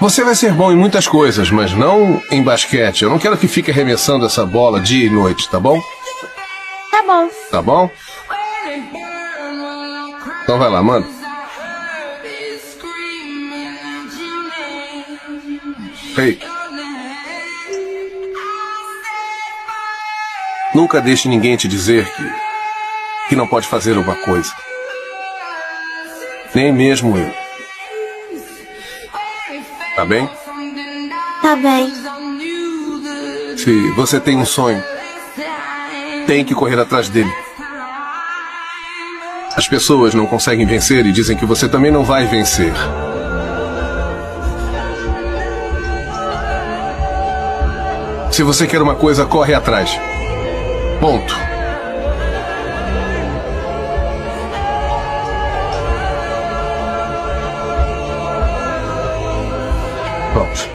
Você vai ser bom em muitas coisas, mas não em basquete. Eu não quero que fique arremessando essa bola dia e noite, tá bom? Tá bom. Tá bom? Então vai lá, manda. Ei. Nunca deixe ninguém te dizer que não pode fazer uma coisa. Nem mesmo eu. Tá bem? Tá bem. Se você tem um sonho, tem que correr atrás dele. As pessoas não conseguem vencer e dizem que você também não vai vencer. Se você quer uma coisa, corre atrás. Ponto. Vamos.